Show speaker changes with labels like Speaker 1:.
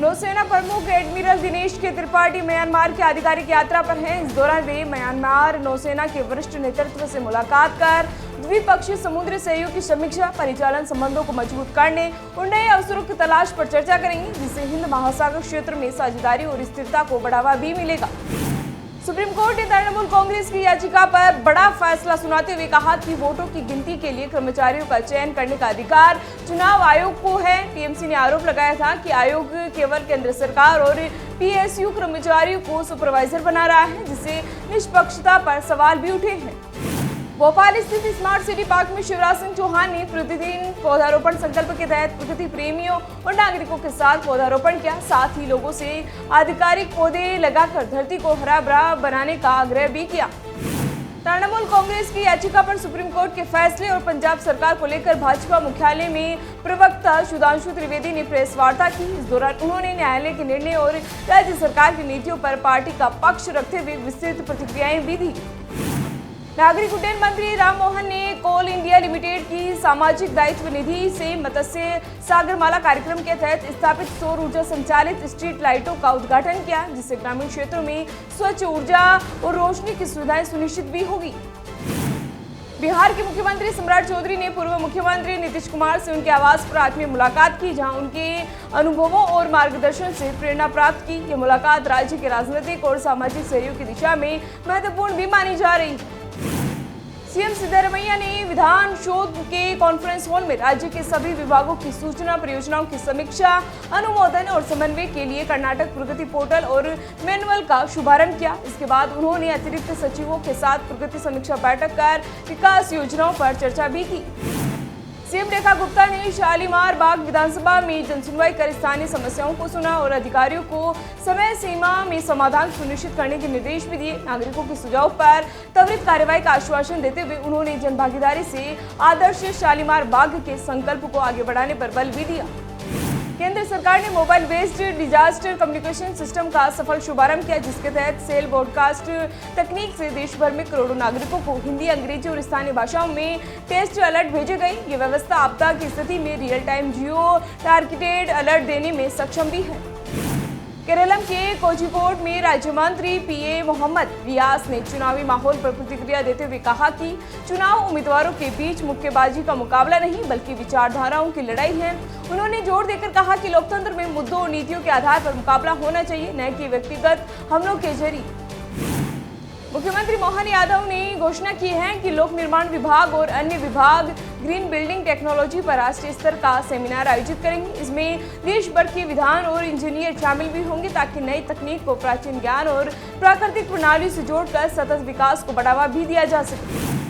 Speaker 1: नौसेना प्रमुख एडमिरल दिनेश के त्रिपाठी म्यांमार की आधिकारिक यात्रा पर हैं। इस दौरान वे म्यांमार नौसेना के वरिष्ठ नेतृत्व से मुलाकात कर द्विपक्षीय समुद्री सहयोग की समीक्षा, परिचालन संबंधों को मजबूत करने और नए अवसरों की तलाश पर चर्चा करेंगे, जिससे हिंद महासागर क्षेत्र में साझेदारी और स्थिरता को बढ़ावा भी मिलेगा। सुप्रीम कोर्ट ने तृणमूल कांग्रेस की याचिका पर बड़ा फैसला सुनाते हुए कहा कि वोटों की गिनती के लिए कर्मचारियों का चयन करने का अधिकार चुनाव आयोग को है। टीएमसी ने आरोप लगाया था कि आयोग केवल केंद्र सरकार और पीएसयू कर्मचारियों को सुपरवाइजर बना रहा है, जिससे निष्पक्षता पर सवाल भी उठे हैं। भोपाल स्थित स्मार्ट सिटी पार्क में शिवराज सिंह चौहान ने प्रतिदिन पौधारोपण संकल्प के तहत प्रकृति प्रेमियों और नागरिकों के साथ पौधारोपण किया। साथ ही लोगों से आधिकारिक पौधे लगाकर धरती को हरा भरा बनाने का आग्रह भी किया। तृणमूल कांग्रेस की याचिका पर सुप्रीम कोर्ट के फैसले और पंजाब सरकार को लेकर भाजपा मुख्यालय में प्रवक्ता सुधांशु त्रिवेदी ने प्रेस वार्ता की। इस दौरान उन्होंने न्यायालय के निर्णय और राज्य सरकार की नीतियों पर पार्टी का पक्ष रखते हुए विस्तृत प्रतिक्रियाएं भी दी। नागरिक उड्डयन मंत्री राम मोहन ने कोल इंडिया लिमिटेड की सामाजिक दायित्व निधि से मत्स्य सागरमाला कार्यक्रम के तहत स्थापित सौर ऊर्जा संचालित स्ट्रीट लाइटों का उद्घाटन किया, जिससे ग्रामीण क्षेत्रों में स्वच्छ ऊर्जा और रोशनी की सुविधाएं सुनिश्चित भी होगी। बिहार के मुख्यमंत्री सम्राट चौधरी ने पूर्व मुख्यमंत्री नीतीश कुमार से उनके आवास पर आत्मीय मुलाकात की, जहां उनके अनुभवों और मार्गदर्शन से प्रेरणा प्राप्त की। ये मुलाकात राज्य के राजनीतिक और सामाजिक सहयोग की दिशा में महत्वपूर्ण भी मानी जा रही है। सीएम सिद्धरमैया ने विधान सौध के कॉन्फ्रेंस हॉल में राज्य के सभी विभागों की सूचना परियोजनाओं की समीक्षा, अनुमोदन और समन्वय के लिए कर्नाटक प्रगति पोर्टल और मैनुअल का शुभारंभ किया। इसके बाद उन्होंने अतिरिक्त सचिवों के साथ प्रगति समीक्षा बैठक कर विकास योजनाओं पर चर्चा भी की। सीएम रेखा गुप्ता ने शालीमार बाग विधानसभा में जनसुनवाई कर स्थानीय समस्याओं को सुना और अधिकारियों को समय सीमा में समाधान सुनिश्चित करने के निर्देश भी दिए। नागरिकों के सुझाव पर त्वरित कार्रवाई का आश्वासन देते हुए उन्होंने जनभागीदारी से आदर्श शालीमार बाग के संकल्प को आगे बढ़ाने पर बल भी दिया। केंद्र सरकार ने mobile based disaster communication system का सफल शुभारंभ किया, जिसके तहत सेल ब्रॉडकास्ट तकनीक से देश भर में करोड़ों नागरिकों को हिंदी, अंग्रेजी और स्थानीय भाषाओं में टेस्ट अलर्ट भेजे गए। ये व्यवस्था आपदा की स्थिति में रियल टाइम जियो टारगेटेड अलर्ट देने में सक्षम भी है। केरलम के कोझिकोड में राज्य मंत्री पीए मोहम्मद रियास ने चुनावी माहौल पर प्रतिक्रिया देते हुए कहा कि चुनाव उम्मीदवारों के बीच मुक्केबाजी का मुकाबला नहीं, बल्कि विचारधाराओं की लड़ाई है। उन्होंने जोर देकर कहा कि लोकतंत्र में मुद्दों और नीतियों के आधार पर मुकाबला होना चाहिए, न कि व्यक्तिगत हमलों के जरिए। मुख्यमंत्री मोहन यादव ने घोषणा की है कि लोक निर्माण विभाग और अन्य विभाग ग्रीन बिल्डिंग टेक्नोलॉजी पर राष्ट्रीय स्तर का सेमिनार आयोजित करेंगे। इसमें देश भर के विद्वान और इंजीनियर शामिल भी होंगे, ताकि नई तकनीक को प्राचीन ज्ञान और प्राकृतिक प्रणाली से जोड़कर सतत विकास को बढ़ावा भी दिया जा सके।